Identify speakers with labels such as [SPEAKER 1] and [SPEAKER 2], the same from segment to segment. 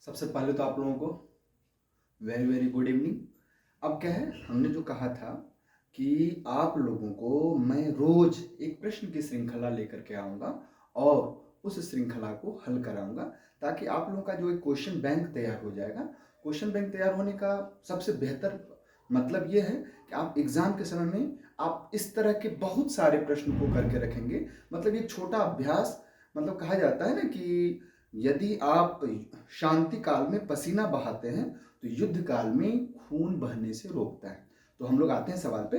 [SPEAKER 1] सबसे पहले तो आप लोगों को वेरी वेरी गुड इवनिंग। अब क्या है, हमने जो कहा था कि आप लोगों को मैं रोज एक प्रश्न की श्रृंखला लेकर के आऊँगा और उस श्रृंखला को हल कराऊँगा, ताकि आप लोगों का जो एक क्वेश्चन बैंक तैयार हो जाएगा। क्वेश्चन बैंक तैयार होने का सबसे बेहतर मतलब ये है कि आप एग्ज़ाम के समय में आप इस तरह के बहुत सारे प्रश्न को करके रखेंगे। मतलब ये छोटा अभ्यास, मतलब कहा जाता है ना कि यदि आप शांति काल में पसीना बहाते हैं तो युद्ध काल में खून बहने से रोकता है। तो हम लोग आते हैं सवाल पे।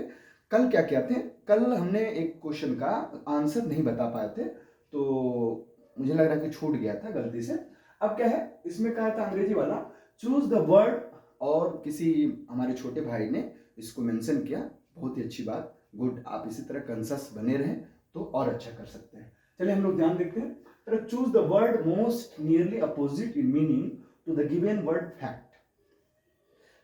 [SPEAKER 1] कल क्या किया थे, कल हमने एक क्वेश्चन का आंसर नहीं बता पाए थे, तो मुझे लग रहा है कि छूट गया था गलती से। अब क्या है, इसमें कहा था अंग्रेजी वाला चूज द वर्ड, और किसी हमारे छोटे भाई ने इसको मेंशन किया। बहुत ही अच्छी बात, गुड। आप इसी तरह कंसस बने रहें तो और अच्छा कर सकते हैं। चलिए हम लोग ध्यान देखते हैं। Choose the word most nearly opposite in meaning to the given word fact.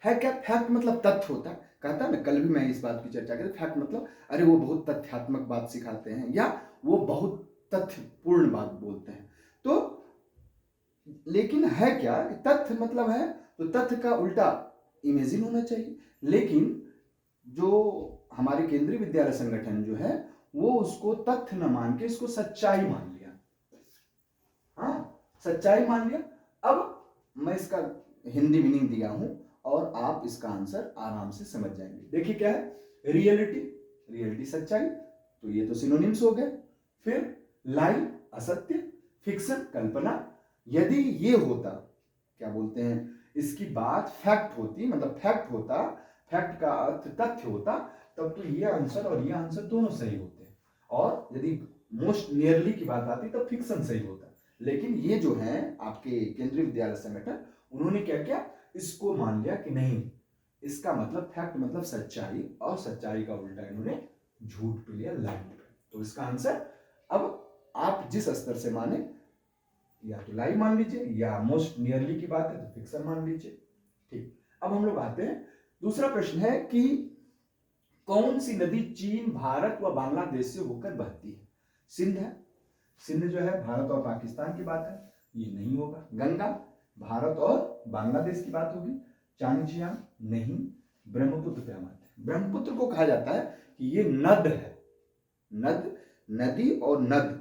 [SPEAKER 1] है क्या फैक्ट? मतलब तथ्य होता है। कहता है ना, कल भी मैं इस बात की चर्चा की, फैक्ट मतलब अरे वो बहुत तथ्यात्मक बात सिखाते हैं या वो बहुत तथ्यपूर्ण बात बोलते हैं। तो लेकिन है क्या, तथ्य मतलब है तो तथ्य का उल्टा इमेजिन होना चाहिए। लेकिन जो हमारे केंद्रीय विद्यालय संगठन जो है वो उसको तथ्य न मान के इसको सच्चाई मान लिया। हाँ, सच्चाई मान लिया। अब मैं इसका हिंदी मीनिंग दिया हूं और आप इसका आंसर आराम से समझ जाएंगे। देखिए क्या है, रियलिटी, रियलिटी सच्चाई, तो ये तो सिनोनिम्स हो गए। फिर लाई असत्य, फिक्शन कल्पना। यदि ये होता, क्या बोलते हैं, इसकी बात फैक्ट होती, मतलब फैक्ट होता, फैक्ट का अर्थ तथ्य होता, तब तो ये आंसर और ये आंसर दोनों सही होते। और यदि मोस्ट नियरली की बात आती तब फिक्शन सही होता। लेकिन ये जो है आपके केंद्रीय विद्यालय संगठन, उन्होंने क्या किया, इसको मान लिया कि नहीं, इसका मतलब फैक्ट मतलब सच्चाई, और सच्चाई का उल्टा इन्होंने झूठ पे लिया, लाई। तो इसका आंसर, अब आप जिस स्तर से माने, या तो लाई मान लीजिए या मोस्ट नियरली की बात है तो फिक्शन मान लीजिए। ठीक, अब हम लोग आते हैं, दूसरा प्रश्न है कि कौन सी नदी चीन, भारत व बांग्लादेश से होकर बहती है? सिंध है। सिंध जो है भारत और पाकिस्तान की बात है, ये नहीं होगा। गंगा भारत और बांग्लादेश की बात होगी। चांगजियांग नहीं। ब्रह्मपुत्र पे आते हैं। ब्रह्मपुत्र को कहा जाता है कि ये नद है। नद, नदी और नद,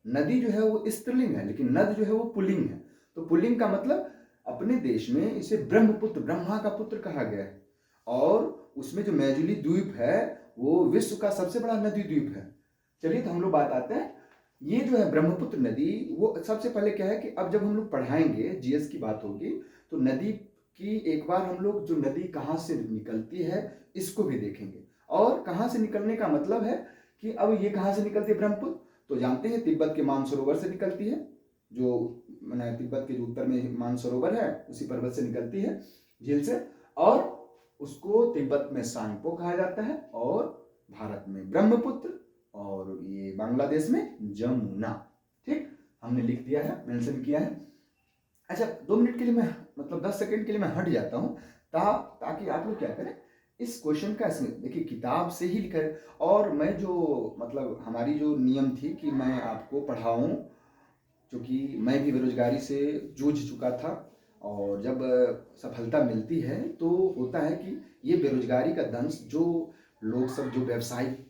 [SPEAKER 1] नदी जो है वो स्त्रीलिंग है, लेकिन नद जो है वो पुल्लिंग है। तो पुल्लिंग का मतलब अपने देश में इसे ब्रह्मपुत्र, ब्रह्मा का पुत्र कहा गया है। और उसमें जो मैजुली द्वीप है वो विश्व का सबसे बड़ा नदी द्वीप है। चलिए तो हम लोग बात आते हैं, ये जो है ब्रह्मपुत्र नदी, वो सबसे पहले क्या है कि अब जब हम लोग पढ़ाएंगे, जीएस की बात होगी, तो नदी की एक बार हम लोग जो नदी कहाँ से निकलती है इसको भी देखेंगे। और कहाँ से निकलने का मतलब है कि अब ये कहाँ से निकलती है ब्रह्मपुत्र, तो जानते हैं तिब्बत के मानसरोवर से निकलती है। जो मैंने तिब्बत के जो उत्तर में मानसरोवर है उसी पर्वत से निकलती है, झील से। और उसको तिब्बत में सांगपो कहा जाता है, और भारत में ब्रह्मपुत्र, और ये बांग्लादेश में जमुना। ठीक, हमने लिख दिया है, मेंशन किया है। अच्छा, 2 मिनट के लिए मैं, मतलब 10 सेकंड के लिए मैं हट जाता हूँ, ताकि आप लोग क्या करें, इस क्वेश्चन का इसमें देखिए किताब से ही लिखा है। और मैं जो, मतलब हमारी जो नियम थी कि मैं आपको पढ़ाऊँ, क्योंकि मैं भी बेरोजगारी से जूझ चुका था, और जब सफलता मिलती है तो होता है कि ये बेरोजगारी का दंश, जो लोग सब, जो व्यवसायिक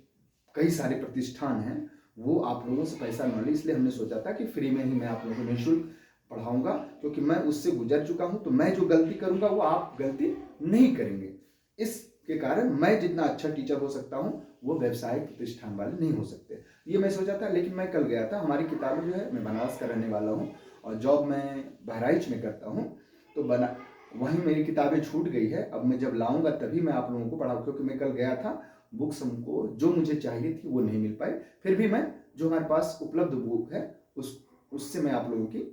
[SPEAKER 1] कई सारे प्रतिष्ठान हैं, वो आप लोगों से पैसा न ले, इसलिए हमने सोचा था कि फ्री में ही मैं आप लोगों को निःशुल्क पढ़ाऊंगा, क्योंकि मैं उससे गुजर चुका हूं। तो मैं जो गलती करूंगा वो आप गलती नहीं करेंगे। इसके कारण मैं जितना अच्छा टीचर हो सकता हूं वो व्यवसायिक प्रतिष्ठान वाले नहीं हो सकते, ये मैं सोचा था। लेकिन मैं कल गया था, हमारी किताबें जो है, मैं बनारस का रहने वाला हूँ और जॉब मैं बहराइच में करता हूँ, तो वहीं मेरी किताबें छूट गई है। अब मैं जब लाऊंगा तभी मैं आप लोगों को पढ़ाऊँ, क्योंकि मैं कल गया था, बुक्स हमको जो मुझे चाहिए थी वो नहीं मिल पाई। फिर भी मैं जो हमारे पास उपलब्ध बुक है उससे मैं आप लोगों की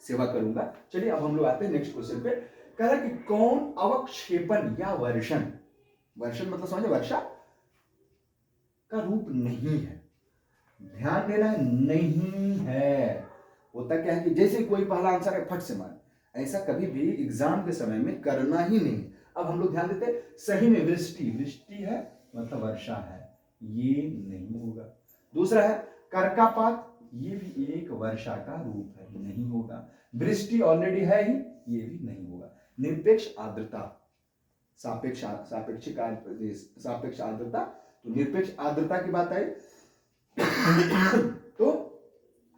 [SPEAKER 1] सेवा करूंगा। चलिए अब हम लोग आते हैं नेक्स्ट क्वेश्चन पे। कह रहा है कि कौन अवक्षेपण या वर्षण, वर्षण मतलब समझे, वर्षा का रूप नहीं है। ध्यान देना है, नहीं है। होता क्या है कि जैसे कोई पहला आंसर है फट से मार, ऐसा कभी भी एग्जाम के समय में करना ही नहीं। अब हम लोग ध्यान देते हैं, सही में वृष्टि, वृष्टि है मतलब वर्षा है, ये नहीं होगा। दूसरा है कर्कापात, ये भी एक वर्षा का रूप है, नहीं होगा। वृष्टि ऑलरेडी है ही, ये भी नहीं होगा। निरपेक्ष आर्द्रता, सापेक्ष आर्द्रता, तो निरपेक्ष आर्द्रता की बात आई तो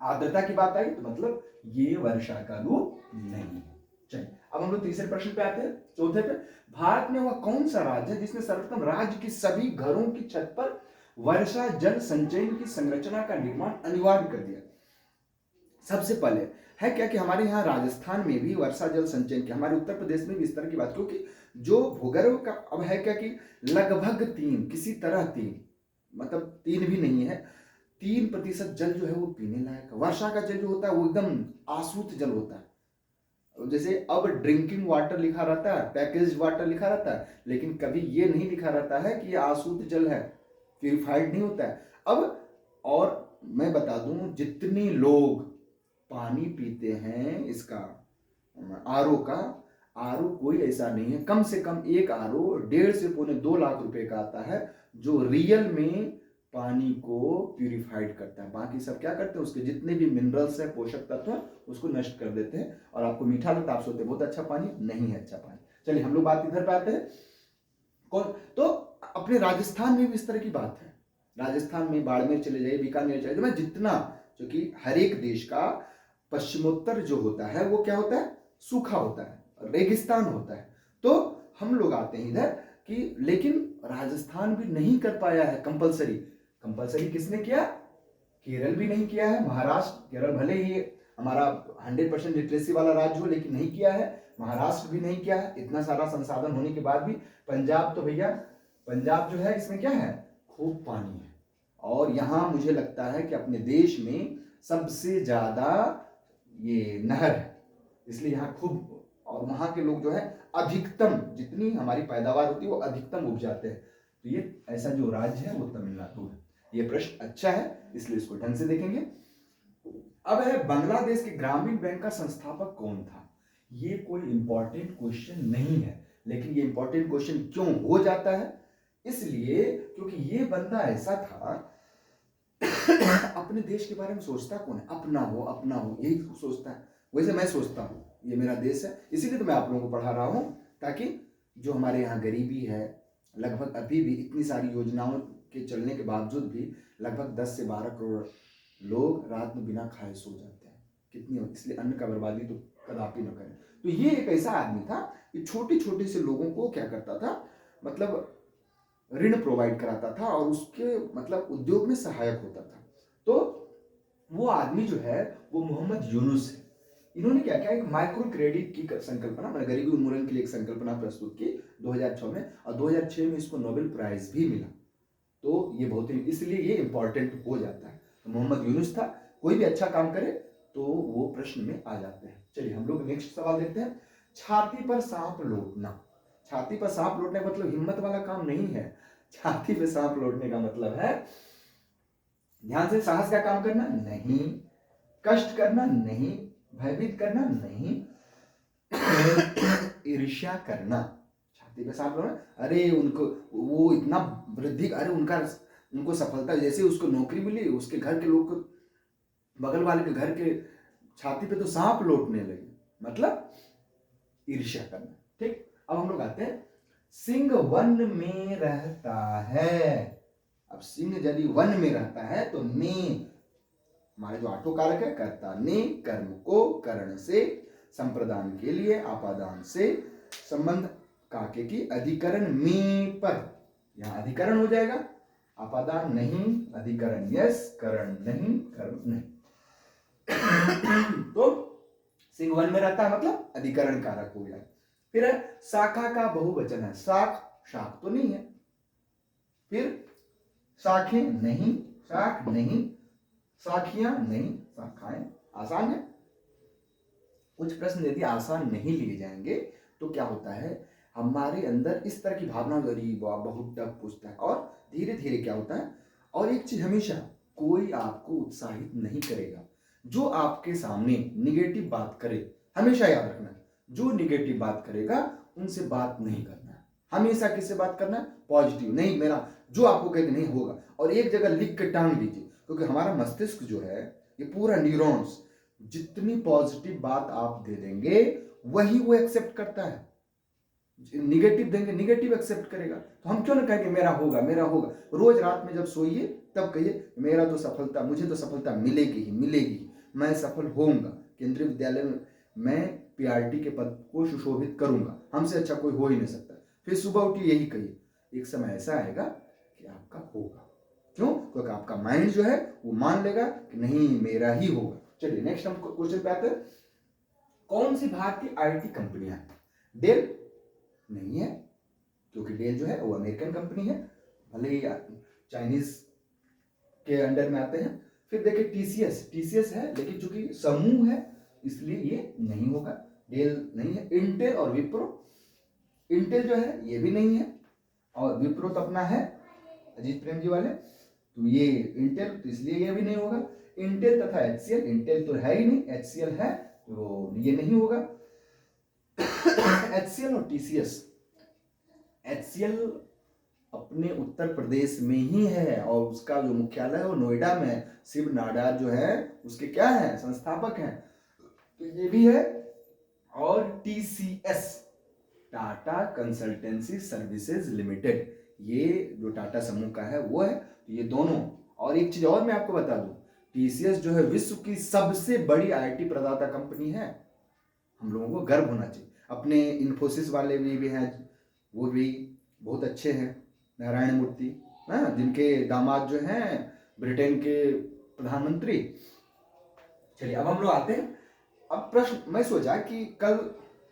[SPEAKER 1] आर्द्रता की बात आई तो मतलब ये वर्षा का रूप नहीं है। चलिए अब हम लोग तीसरे प्रश्न पे आते हैं, चौथे पे। भारत में वह कौन सा राज्य है जिसने सर्वप्रथम राज्य के सभी घरों की छत पर वर्षा जल संचयन की संरचना का निर्माण अनिवार्य कर दिया? सबसे पहले है क्या कि हमारे यहाँ राजस्थान में भी वर्षा जल संचयन की, हमारे उत्तर प्रदेश में भी इस तरह की बात, क्योंकि जो भूगर्भ का अब है क्या कि लगभग 3 किसी तरह 3 मतलब 3 भी नहीं है, 3% जल जो है वो पीने लायक है। वर्षा का जल जो होता है वो एकदम आशुद्ध जल होता है। जैसे अब ड्रिंकिंग वाटर लिखा रहता है, पैकेज वाटर लिखा रहता है, लेकिन कभी ये नहीं लिखा रहता है कि ये आशुद्ध जल है, प्यूरिफाइड नहीं होता है। अब और मैं बता दूं, जितने लोग पानी पीते हैं इसका आरओ का, आरओ कोई ऐसा नहीं है, कम से कम एक आरओ 1.5 से पौने 2 लाख रुपए का आता है जो रियल में पानी को प्यूरिफाइड करता है। बाकी सब क्या करते हैं, उसके जितने भी मिनरल्स है, पोषक तत्व है, उसको नष्ट कर देते हैं और आपको मीठा लगता है, आप सोचते हैं बहुत अच्छा पानी, नहीं है अच्छा पानी। चलिए हम लोग बात इधर पे आते हैं। कौन तो अपने राजस्थान में भी इस तरह की बात है। राजस्थान में बाड़मेर चले जाइए, बीकानेर चले जाइए, मैं जितना, क्योंकि हर एक देश का पश्चिमोत्तर जो होता है वो क्या होता है, सूखा होता है, रेगिस्तान होता है। तो हम लोग आते हैं इधर कि लेकिन राजस्थान भी नहीं कर पाया है कंपलसरी। कंपलसरी किसने किया? केरल भी नहीं किया है, महाराष्ट्र, केरल भले ही हमारा 100% लिटरेसी वाला राज्य हो लेकिन नहीं किया है, महाराष्ट्र भी नहीं किया है। इतना सारा संसाधन होने के बाद भी पंजाब तो भैया, पंजाब जो है इसमें क्या है, खूब पानी है। और यहां मुझे लगता है कि अपने देश में सबसे ज्यादा ये नहर है, इसलिए यहाँ खूब, और वहां के लोग जो है अधिकतम, जितनी हमारी पैदावार होती है वो अधिकतम उपजाते हैं। तो ये ऐसा जो राज्य है वो तमिलनाडु है। ये प्रश्न अच्छा है, इसलिए इसको ढंग से देखेंगे। अब है बांग्लादेश के ग्रामीण बैंक का संस्थापक कौन था? ये कोई इंपॉर्टेंट क्वेश्चन नहीं है, लेकिन ये इंपॉर्टेंट क्वेश्चन क्यों हो जाता है? इसलिए क्योंकि ये बंदा ऐसा था अपने देश के बारे में सोचता कौन है, अपना हो यही सोचता है। वैसे मैं सोचता हूँ ये मेरा देश है, इसीलिए तो मैं आप लोगों को पढ़ा रहा हूँ, ताकि जो हमारे यहाँ गरीबी है, लगभग अभी भी इतनी सारी योजनाओं के चलने के बावजूद भी लगभग 10 से 12 करोड़ लोग रात में बिना खाए सो जाते हैं। कितनी, इसलिए अन्न का बर्बादी तो कदापि न करें। तो ये एक ऐसा आदमी था कि छोटे छोटे से लोगों को क्या करता था, मतलब ऋण प्रोवाइड कराता था और उसके मतलब उद्योग में सहायक होता था। तो वो आदमी जो है वो मोहम्मद यूनुस है। इन्होंने क्या किया, एक माइक्रो क्रेडिट की संकल्पना, मतलब गरीबी उन्मूलन के लिए एक संकल्पना प्रस्तुत की 2006 में, और 2006 में इसको नोबेल प्राइज भी मिला। तो ये बहुत ही, इसलिए ये इंपॉर्टेंट हो जाता है। तो मोहम्मद यूनुस था, कोई भी अच्छा काम करे तो वो प्रश्न में आ जाते हैं। चलिए हम लोग नेक्स्ट सवाल देखते हैं। छाती पर सांप लौटना। छाती पर सांप लौटने का मतलब हिम्मत वाला काम नहीं है। छाती पर सांप लौटने का मतलब है ध्यान से, साहस का काम करना नहीं, कष्ट करना नहीं, भयभीत करना नहीं, ईर्ष्या करना। छाती पे सांप लौटना, अरे उनको वो इतना वृद्धि, अरे उनको सफलता, जैसे उसको नौकरी मिली, उसके घर के लोग को, बगल वाले के घर के छाती पे तो सांप लौटने लगे, मतलब ईर्ष्या करना। ठीक, अब हम लोग आते हैं, सिंह वन में रहता है। अब सिंह यदि वन में रहता है तो ने, हमारे जो आठों कारक है, कर्ता ने, कर्म को, करण से, संप्रदान के लिए, आपादान से, संबंध काके की, अधिकरण में पर, यहां अधिकरण हो जाएगा, आपादान नहीं, अधिकरण यस, करण नहीं, कर्म नहीं। तो सिंह वन में रहता है मतलब अधिकरण कारक हो गया। फिर है शाखा का बहुवचन है, शाख, शाख तो नहीं है, फिर शाखें नहीं, शाख नहीं, शाखियां नहीं, शाखाएं। आसान है। कुछ प्रश्न यदि आसान नहीं लिए जाएंगे तो क्या होता है, हमारे अंदर इस तरह की भावना, गरीब बहुत टफ पूछता है, और धीरे धीरे क्या होता है। और एक चीज हमेशा, कोई आपको उत्साहित नहीं करेगा जो आपके सामने निगेटिव बात करे। हमेशा याद रखना, जो निगेटिव बात करेगा उनसे बात नहीं करना है। हमेशा किससे बात करना है, पॉजिटिव। नहीं, मेरा जो आपको कहे नहीं होगा, और एक जगह लिख के टांग दीजिए, क्योंकि हमारा मस्तिष्क जो है ये पूरा न्यूरॉन्स, जितनी पॉजिटिव बात आप दे देंगे वही वो एक्सेप्ट करता है। निगेटिव देंगे निगेटिव एक्सेप्ट करेगा। तो हम क्यों ना कहेंगे मेरा होगा मेरा होगा। रोज रात में जब सोइए तब कहिए मेरा तो सफलता, मुझे तो सफलता मिलेगी ही मिलेगी, मैं सफल होऊंगा, केंद्रीय विद्यालय में मैं पीआरटी के पद को सुशोभित करूंगा, हमसे अच्छा कोई हो ही नहीं सकता। फिर सुबह उठिए यही कहिए, एक समय ऐसा आएगा कि आपका होगा। क्यों? क्योंकि आपका माइंड जो है वो मान लेगा कि नहीं मेरा ही होगा। चलिए नेक्स्ट हम क्वेश्चन पे आते हैं। कौन सी भारतीय आईटी कंपनियां हैं? डेल नहीं है, क्योंकि डेल जो है वो अमेरिकन कंपनी है, भले ही चाइनीज के अंडर में आते हैं। फिर देखिए टीसीएस, टीसीएस है लेकिन चूंकि समूह है इसलिए ये नहीं होगा, डेल नहीं है। इंटेल और विप्रो, इंटेल जो है ये भी नहीं है, और विप्रो तो अपना है अजीत प्रेम जी वाले, तो ये इंटेल तो इसलिए ये भी नहीं होगा। इंटेल तथा एचसीएल, इंटेल तो है ही नहीं, एचसीएल है तो ये नहीं होगा। एचसीएल और टीसीएस, एचसीएल अपने उत्तर प्रदेश में ही है और उसका जो मुख्यालय है वो नोएडा में है। शिव नाडार जो है उसके क्या है, संस्थापक हैं, तो ये भी है। और TCS, Tata consultancy services limited, ये जो टाटा समूह का है वो है, तो ये दोनों। और एक चीज और मैं आपको बता दूं, टीसीएस जो है विश्व की सबसे बड़ी आईटी प्रदाता कंपनी है। हम लोगों को गर्व होना चाहिए। अपने इन्फोसिस वाले भी हैं, वो भी बहुत अच्छे हैं, नारायण मूर्ति, हाँ, जिनके दामाद जो हैं ब्रिटेन के प्रधानमंत्री। चलिए अब हम लोग आते हैं। अब प्रश्न मैं सोचा कि कल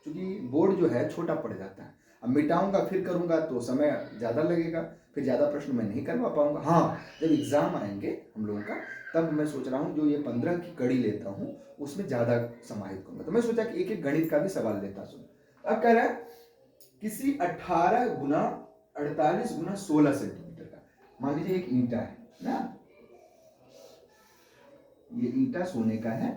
[SPEAKER 1] चूंकि बोर्ड जो है छोटा पड़ जाता है, अब मिटाऊंगा फिर करूंगा तो समय ज़्यादा लगेगा, फिर ज़्यादा प्रश्न मैं नहीं करवा पाऊंगा। हाँ, जब एग्जाम आएंगे हम लोगों का तब मैं सोच रहा हूँ जो ये 15 की कड़ी लेता हूँ उसमें ज़्यादा समाहित करूंगा। तो मैं सोचा कि एक एक गणित का भी सवाल लेता सुन। अब कह रहा है किसी 18 गुना 48 गुना 16 सेंटीमीटर का, मान लीजिए एक ईंटा है ना, ये ईंटा सोने का है,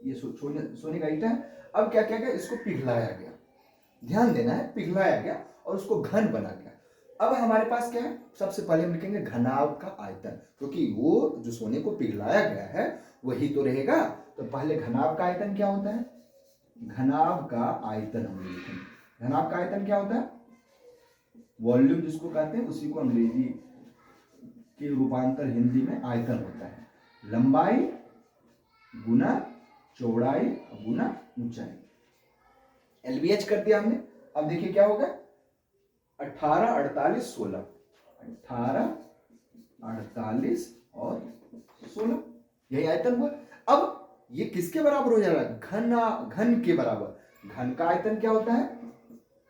[SPEAKER 1] ये सोने का ईंटा है। अब क्या क्या गया, इसको पिघलाया गया, ध्यान देना है, पिघलाया गया और उसको घन बना गया। अब हमारे पास क्या है, सबसे पहले हम लिखेंगे घनाभ का आयतन, क्योंकि वो जो सोने को पिघलाया गया है वही तो रहेगा। तो पहले घनाभ का आयतन क्या होता है, घनाभ का आयतन हम लिखेंगे। घनाभ का आयतन क्या होता है, वॉल्यूम जिसको कहते हैं उसी को अंग्रेजी के रूपांतर हिंदी में आयतन होता है। लंबाई गुना चौड़ाई गुना ऊंचाई, एलबीएच कर दिया हमने। अब देखिए क्या होगा, 18 48 16, 18 48 और 16, यही आयतन हुआ। अब ये किसके बराबर हो जाएगा, घन के बराबर। घन का आयतन क्या होता है,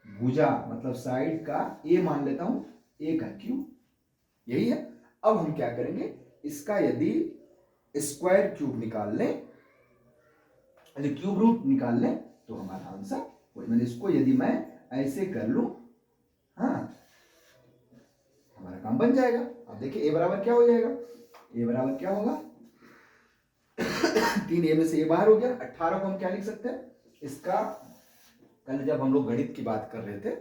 [SPEAKER 1] भुजा मतलब साइड का ए मान लेता हूं, ए का क्यूब, यही है। अब हम क्या करेंगे, इसका यदि स्क्वायर क्यूब निकाल लें, यदि क्यूब रूट निकाल लें तो हमारा आंसर, मैंने इसको यदि मैं ऐसे कर लूं, हाँ, हमारा काम बन जाएगा। अब देखिए ए बराबर क्या हो जाएगा, ए बराबर क्या होगा 3 ए में से ए बाहर हो गया। 18 को हम क्या लिख सकते हैं, इसका कल जब हम लोग गणित की बात कर रहे थे,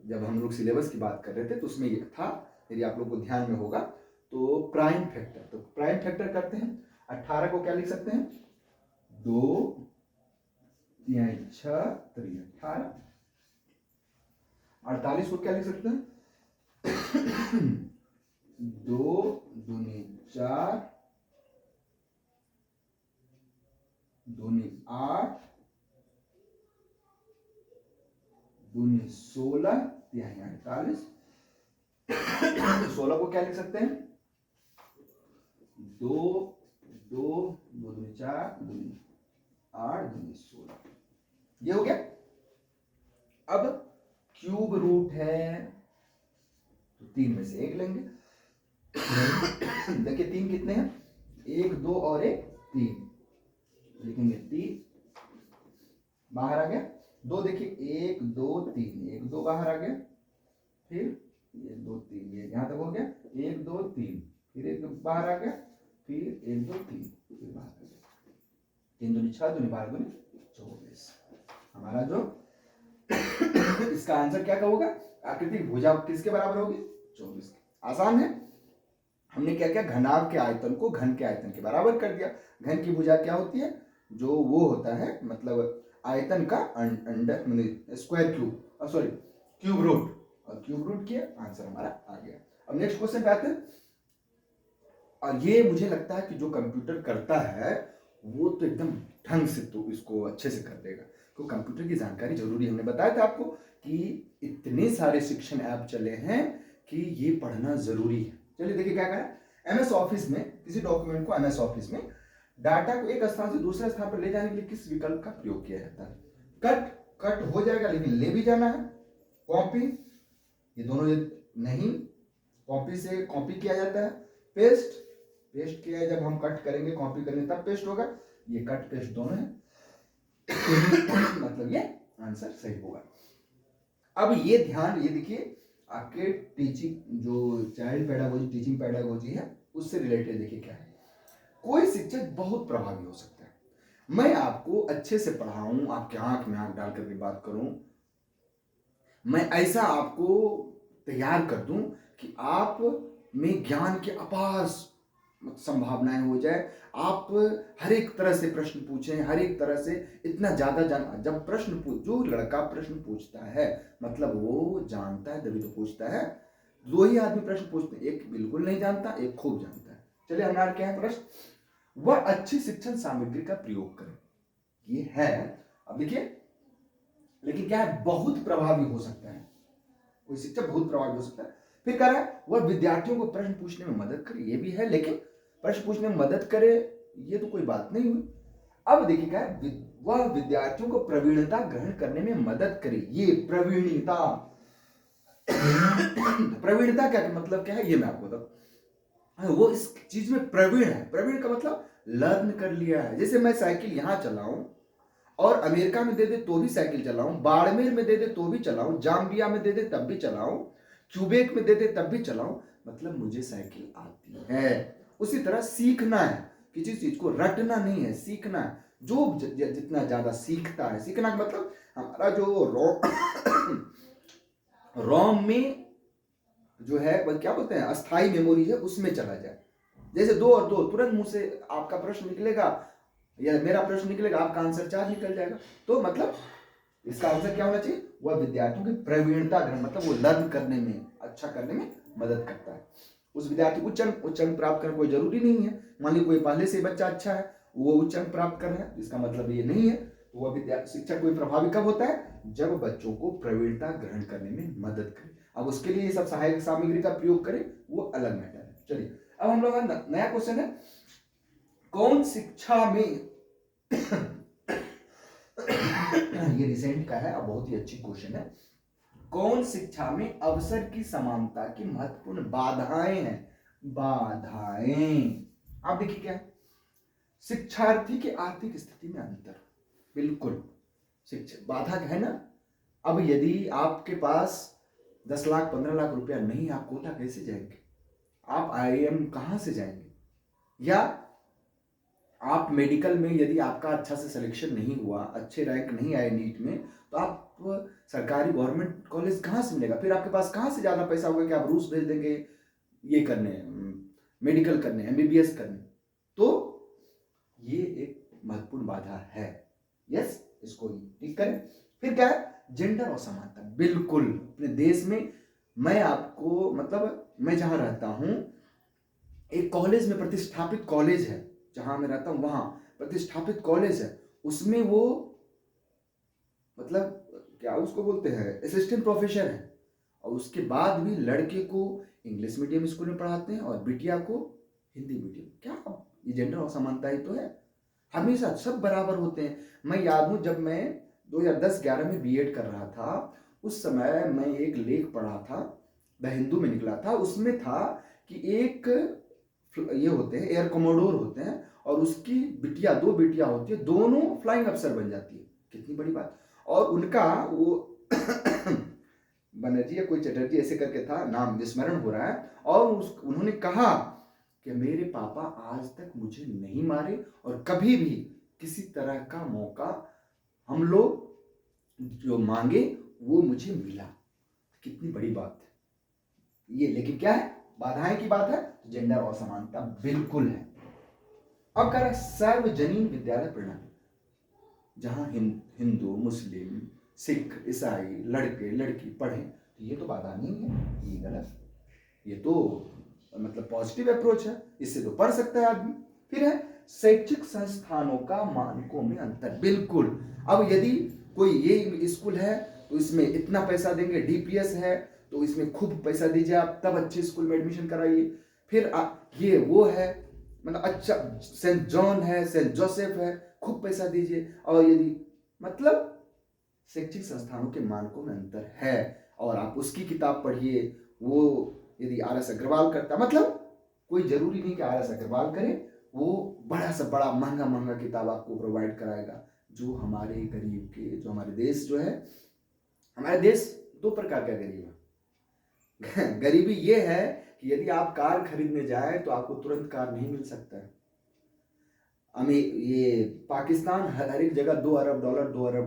[SPEAKER 1] जब हम लोग सिलेबस की बात कर रहे थे तो उसमें ये था, यदि आप लोग को ध्यान में होगा तो प्राइम फैक्टर, तो प्राइम फैक्टर करते हैं। 18 को क्या लिख सकते हैं, 2 3 6 3 18। 48 को क्या लिख सकते हैं 2 दूनी 4 दूनी 8 दूनी 16 तिहाई 48। 16 को क्या लिख सकते हैं, 2 2 2 दूनी 4 दूनी 8 दूनी 16, ये हो गया। अब क्यूब रूट है तो 3 में से 1 लेंगे। देखिए 3 कितने हैं, 1 2 और 1 3, लिखेंगे 3, बाहर आ गया 2, देखिए 1 2 3, 1 2 बाहर आ गया, फिर 1 2 3, ये यहां तक हो गया, 1 2 3, फिर 1 2 बाहर आ गया, फिर 1 2 3, फिर बाहर आ गया, 3 दूनी 6 दूनी 12 दूनी 24। हमारा जो इसका आंसर क्या होगा, आकृति भुजा किसके बराबर होगी, 24। आसान है। हमने क्या किया, घनाभ के आयतन को घन के आयतन के बराबर कर दिया। घन की भुजा क्या होती है, जो वो होता है मतलब आयतन का under square cube, sorry cube root, और क्यूब रूट किया, आंसर हमारा आ गया। अब नेक्स्ट क्वेश्चन पे आते हैं, और ये मुझे लगता है कि जो कंप्यूटर करता है वो तो एकदम ढंग से तो इसको अच्छे से कर देगा, तो कंप्यूटर की जानकारी जरूरी है। हमने बताया था आपको कि इतने सारे शिक्षण ऐप चले हैं कि ये पढ़ना जरूरी है। चलिए देखिए क्या करें, एमएस ऑफिस में किसी डॉक्यूमेंट को एमएस ऑफिस में डाटा को एक स्थान से दूसरे स्थान पर ले जाने के लिए किस विकल्प का प्रयोग किया जाता है। कट, कट हो जाएगा लेकिन ले भी जाना है। कॉपी, ये दोनों नहीं, कॉपी से कॉपी किया जाता है। पेस्ट, पेस्ट किया है जब हम कट करेंगे कॉपी करेंगे तब पेस्ट होगा, ये कट पेस्ट दोनों है मतलब ये आंसर सही होगा। अब ये ध्यान, ये देखिए आपके टीचिंग जो चाइल्ड पेडागोजी टीचिंग पेडागोजी है उससे रिलेटेड देखिए क्या है। कोई शिक्षक बहुत प्रभावी हो सकता है, मैं आपको अच्छे से पढ़ाऊं, आपके आंख में आंख डाल करके बात करूं, मैं ऐसा आपको तैयार कर दूं कि आप में ज्ञान की अपार संभावनाएं हो जाए, आप हर एक तरह से प्रश्न पूछें, हर एक तरह से इतना ज्यादा जान, जब प्रश्न जो लड़का प्रश्न पूछता है मतलब वो जानता है तभी तो पूछता है। दो ही आदमी प्रश्न पूछते हैं, एक बिल्कुल नहीं जानता, एक खूब जानता है। चलिए हमारा क्या है प्रश्न, वह अच्छी शिक्षण सामग्री का प्रयोग करें, ये है। अब देखिए लेकिन क्या है, बहुत प्रभावी हो सकता है, कोई शिक्षक बहुत प्रभावी हो सकता है। फिर कह रहा है वह विद्यार्थियों को प्रश्न पूछने में मदद करे, ये भी है, लेकिन प्रश्न पूछने में मदद करे ये तो कोई बात नहीं हुई। अब देखिए क्या है, वह विद्यार्थियों को प्रवीणता ग्रहण करने में मदद करे, ये प्रवीणता प्रवीणता क्या मतलब क्या है ये मैं आपको बताऊं। वो इस चीज में प्रवीण है, प्रवीण का मतलब लर्न कर लिया है। जैसे मैं साइकिल यहां चलाऊं और अमेरिका में दे दे तो भी साइकिल चलाऊं, बाड़मेर में दे दे तो भी चलाऊं, जाम्बिया में दे दे तब भी चलाऊं, क्यूबेक में दे दे तब भी चलाऊं, मतलब मुझे साइकिल आती है। उसी तरह सीखना है, किसी चीज को रटना नहीं है, सीखना है। जो जितना ज्यादा सीखता है, सीखना का मतलब हमारा जो रोम में जो है वह क्या बोलते हैं अस्थाई मेमोरी है, उसमें चला जाए। जैसे 2 और 2 तुरंत मुंह से आपका प्रश्न निकलेगा या मेरा प्रश्न निकलेगा, आपका आंसर 4 निकल जाएगा। तो मतलब इसका आंसर क्या होना चाहिए, वह विद्यार्थियों की प्रवीणता ग्रहण, मतलब वो लर्न करने में, अच्छा करने में मदद करता है। उस विद्यार्थी उच्च अंक प्राप्त करना कोई जरूरी नहीं है। मान लीजिए कोई पहले से बच्चा अच्छा है, वो उच्च अंक प्राप्त कर रहा है, इसका मतलब ये नहीं है। तो वह विद्यार्थी शिक्षक कोई प्रभावी कब होता है, जब बच्चों को प्रवीणता ग्रहण करने में मदद करे। अब उसके लिए ये सब सहायक सामग्री का प्रयोग करे वो अलग मैटर है। चलिए अब हम लोग नया क्वेश्चन है, कौन शिक्षा में ये रिसेंट का है, अब बहुत ही अच्छी क्वेश्चन है। कौन शिक्षा में अवसर की समानता की महत्वपूर्ण बाधाएं हैं, बाधाएं। आप देखिए क्या, शिक्षार्थी की आर्थिक स्थिति में अंतर, बिल्कुल शिक्षा बाधा है ना। अब यदि आपके पास 10 लाख 15 लाख रुपया नहीं, आप कोटा कैसे जाएंगे, आप आईआईएम कहां से जाएंगे, या आप मेडिकल में यदि आपका अच्छा से सिलेक्शन नहीं हुआ, अच्छे रैंक नहीं आए नीट में, तो आप सरकारी गवर्नमेंट कॉलेज कहाँ से मिलेगा, फिर आपके पास कहाँ से ज़्यादा पैसा होगा कि आप रूस भेज देंगे ये करने, मेडिकल करने, एमबीबीएस करने। तो ये एक महत्वपूर्ण बाधा है, यस, इसको ठीक करें। फिर क्या है, जेंडर असमानता, बिल्कुल अपने देश में, मैं आपको मतलब मैं जहाँ रहता हूँ एक कॉलेज में, प्रतिष्ठापित कॉलेज है जहां मैं रहता हूं, वहां प्रतिष्ठापित कॉलेज है, उसमें वो मतलब क्या उसको बोलते हैं असिस्टेंट प्रोफेसर है, और उसके बाद भी लड़के को इंग्लिश मीडियम स्कूल में पढ़ाते हैं और बिटिया को हिंदी मीडियम। क्या ये जेंडर असमानता ही तो है, हमेशा सब बराबर होते हैं। मैं याद हूं जब मैं 2010-11 में बीएड कर रहा था, उस समय मैं एक लेख पढ़ा था, द हिंदू में निकला था, उसमें था कि एक ये होते हैं एयर कमोडोर होते हैं और उसकी बिटिया, 2 बिटिया होती है, दोनों फ्लाइंग अफसर बन जाती है, कितनी बड़ी बात। और उनका वो बनर्जी या कोई चटर्जी ऐसे करके था, नाम विस्मरण हो रहा है, और उन्होंने कहा कि मेरे पापा आज तक मुझे नहीं मारे और कभी भी किसी तरह का मौका हम लोग जो मांगे वो मुझे मिला, कितनी बड़ी बात है ये। लेकिन क्या है, बाधाएं की बात है तो जेंडर असमानता बिल्कुल है। अब कह रहा है सार्वजनीन विद्यालय प्रणाली, जहां हिंदू, मुस्लिम, सिख, ईसाई, लड़के लड़की पढ़ें, तो ये तो बाधा नहीं है, ये गलत, ये तो मतलब पॉजिटिव अप्रोच है, इससे तो पढ़ सकता है आदमी। फिर है शैक्षिक संस्थानों का मानकों में अंतर, बिल्कुल। अब यदि कोई ये स्कूल है तो इसमें इतना पैसा देंगे, डीपीएस है तो इसमें खूब पैसा दीजिए आप, तब अच्छे स्कूल में एडमिशन कराइए। फिर ये वो है, मतलब अच्छा सेंट जॉन है, सेंट जोसेफ है, खूब पैसा दीजिए। और यदि मतलब शैक्षिक संस्थानों के मानकों में अंतर है, और आप उसकी किताब पढ़िए, वो यदि आर.एस. अग्रवाल करता, मतलब कोई जरूरी नहीं कि आर.एस. अग्रवाल करे, वो बड़ा से बड़ा महंगा महंगा किताब आपको प्रोवाइड कराएगा। जो हमारे गरीब के, जो हमारे देश जो है, हमारे देश दो प्रकार का गरीब है। गरीबी ये है कि यदि आप कार खरीदने जाए तो आपको तुरंत कार नहीं मिल सकता है। ये पाकिस्तान हर एक जगह 2 अरब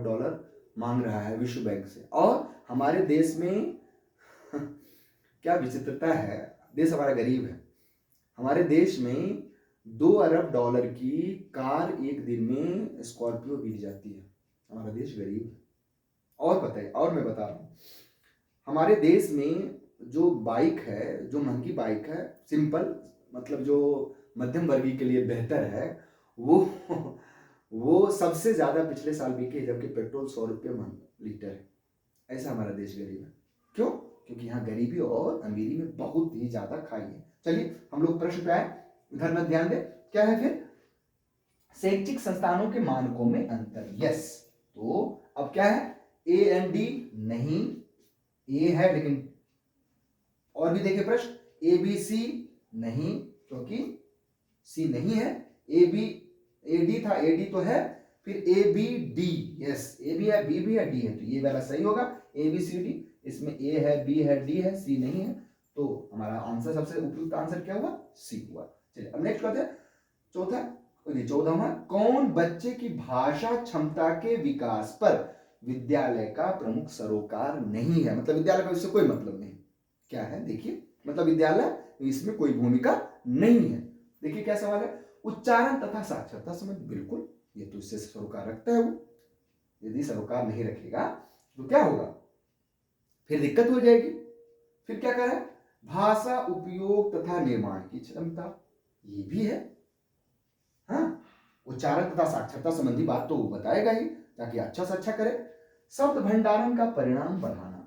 [SPEAKER 1] डॉलर मांग रहा है विश्व बैंक से, और हमारे देश में क्या विचित्रता है, देश हमारा गरीब है, हमारे देश में 2 अरब डॉलर की कार एक दिन में स्कॉर्पियो बिक जाती है। हमारा देश गरीब है। और बताइए, और मैं बता रहा हूँ, हमारे देश में जो बाइक है, जो महंगी बाइक है, सिंपल मतलब जो मध्यम वर्गीय के लिए बेहतर है, वो सबसे ज्यादा पिछले साल बिके, जबकि पेट्रोल 100 रुपये लीटर है। ऐसा हमारा देश गरीब है। क्यों? क्योंकि यहाँ गरीबी और अमीरी में बहुत ही ज्यादा खाई है। चलिए हम लोग प्रश्न पे आए, इधर में ध्यान दें, क्या है फिर? शैक्षिक संस्थानों के मानकों में अंतर, यस। तो अब क्या है? ए एंड डी नहीं, ए है लेकिन, और भी देखिए प्रश्न, ए बी सी नहीं, क्योंकि सी नहीं है, ए बी, ए डी था, ए डी तो है, फिर ए बी डी, यस, ए भी है, बी भी है, डी है, तो ये वाला सही होगा, ए बी सी डी। इसमें ए है, बी है, डी है, सी नहीं है, तो हमारा आंसर, सबसे उपयुक्त आंसर क्या हुआ? सी हुआ। चलिए अब नेक्स्ट करते हैं, चौथा, 14वां, कौन बच्चे की भाषा क्षमता के विकास पर विद्यालय का प्रमुख सरोकार नहीं है? मतलब विद्यालय का इससे कोई मतलब नहीं, क्या है देखिए, मतलब विद्यालय इसमें कोई भूमिका नहीं है। देखिए क्या सवाल है, उच्चारण तथा साक्षरता संबंध, बिल्कुल, ये तो इससे सरोकार रखता है वो। यदि सरोकार नहीं रखेगा तो क्या होगा? फिर दिक्कत हो जाएगी। फिर क्या करें? भाषा उपयोग तथा निर्माण की क्षमता, ये भी है। हाँ, उच्चारण तथा साक्षरता संबंधी बात तो बताएगा ही, ताकि अच्छा से अच्छा करे। शब्द भंडारण का परिणाम बढ़ाना,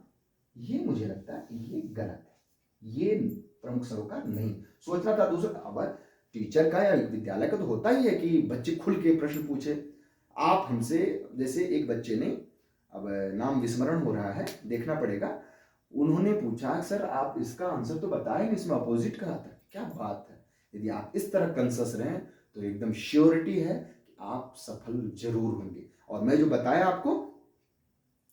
[SPEAKER 1] ये मुझे लगता है ये गलत है, ये प्रमुख सरोकार नहीं। सोचना था दूसरा, अब टीचर का या विद्यालय का तो होता ही है कि बच्चे खुल के प्रश्न पूछे। आप हमसे, जैसे एक बच्चे ने, अब नाम विस्मरण हो रहा है, देखना पड़ेगा, उन्होंने पूछा सर आप इसका आंसर तो बताएंगे, इसमें अपोजिट कहा था। क्या बात है, यदि आप इस तरह कंसस रहें तो एकदम श्योरिटी है कि आप सफल जरूर होंगे। और मैं जो बताया आपको,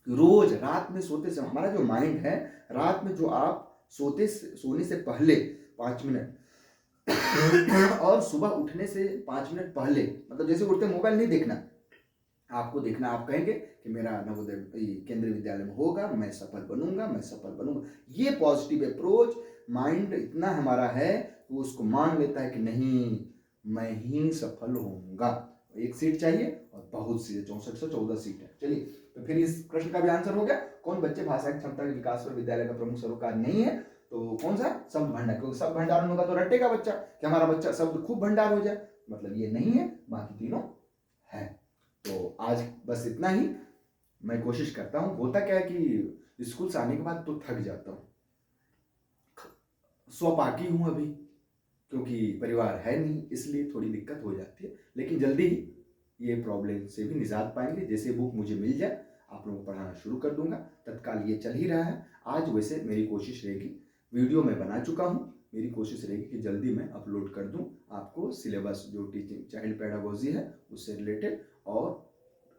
[SPEAKER 1] रोज रात में सोते समय, हमारा जो माइंड है, रात में जो आप सोने से पहले 5 मिनट और सुबह उठने से 5 मिनट पहले, मतलब जैसे उठते मोबाइल नहीं देखना, आपको देखना, आप कहेंगे कि मेरा नवोदय केंद्रीय विद्यालय में होगा, मैं सफल बनूंगा, मैं सफल बनूंगा। ये पॉजिटिव अप्रोच, माइंड इतना हमारा है वो उसको मान लेता है कि नहीं, मैं ही सफल होऊंगा। एक सीट चाहिए और बहुत सी, 6414 सीट है। चलिए, तो फिर इस प्रश्न का भी आंसर हो गया, कौन बच्चे भाषा की क्षमता के विकास पर विद्यालय का प्रमुख सरोकार नहीं है? तो कौन सा? शब्द भंडार, क्योंकि शब्द भंडारण होगा तो रटेगा बच्चा कि हमारा बच्चा शब्द खूब भंडार हो जाए, मतलब ये नहीं है, बाकी तीनों है। तो आज बस इतना ही। मैं कोशिश करता हूँ, होता क्या है कि स्कूल से आने के बाद तो थक जाता हूँ, स्वपाकी हूँ अभी, क्योंकि परिवार है नहीं, इसलिए थोड़ी दिक्कत हो जाती है, लेकिन जल्दी ही ये प्रॉब्लम से भी निजात पाएंगे। जैसे बुक मुझे मिल जाए आप लोगों को पढ़ाना शुरू कर दूंगा। तत्काल ये चल ही रहा है। आज वैसे मेरी कोशिश रहेगी, वीडियो मैं बना चुका हूँ, मेरी कोशिश रहेगी कि जल्दी मैं अपलोड कर दूं आपको सिलेबस, जो टीचिंग चाइल्ड पेडागोजी है उससे रिलेटेड। और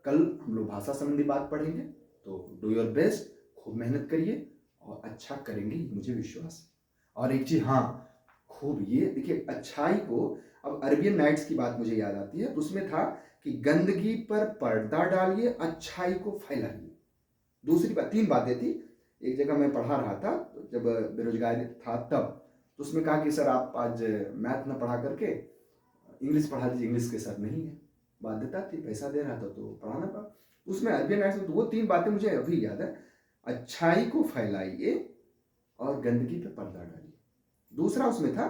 [SPEAKER 1] कल हम लोग भाषा संबंधी बात पढ़ेंगे। तो डू योर बेस्ट, खूब मेहनत करिए और अच्छा करेंगे, मुझे विश्वास है। और एक चीज, हाँ, खूब ये देखिए, अच्छाई को, अब अरबियन नाइट्स की बात मुझे याद आती है, तो उसमें था कि गंदगी पर पर्दा डालिए, अच्छाई को फैलाइए। दूसरी बात, 3 बातें थी। एक जगह मैं पढ़ा रहा था जब बेरोजगारी था तब, तो उसमें कहा कि सर आप आज मैथ ना पढ़ा करके इंग्लिश पढ़ा दीजिए, इंग्लिश के सर नहीं है, बाध्यता थी, पैसा दे रहा था तो पढ़ाना पड़ा। उसमें अरबी एंड राइट्स में तो वो 3 बातें मुझे अभी याद है, अच्छाई को फैलाइए और गंदगी पे पर्दा डालिए। दूसरा उसमें था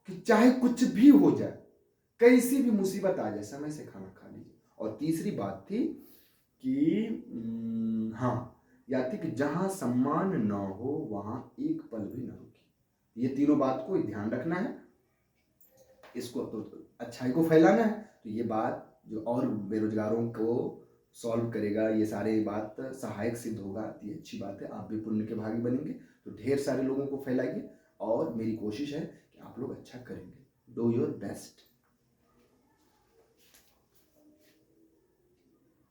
[SPEAKER 1] कि चाहे कुछ भी हो जाए, कैसी भी मुसीबत आ जाए, समय से खाना खा लीजिए। और तीसरी बात थी कि हाँ, या थी कि जहां सम्मान ना हो वहां एक पल भी ना रुकी। ये तीनों बात को ध्यान रखना है, इसको तो अच्छाई को फैलाना है। तो ये बात जो और बेरोजगारों को सॉल्व करेगा, ये सारे बात सहायक सिद्ध होगा, तो ये अच्छी बात है। आप भी पुण्य के भागी बनेंगे, तो ढेर सारे लोगों को फैलाइए और मेरी कोशिश है कि आप लोग अच्छा करेंगे। Do your best.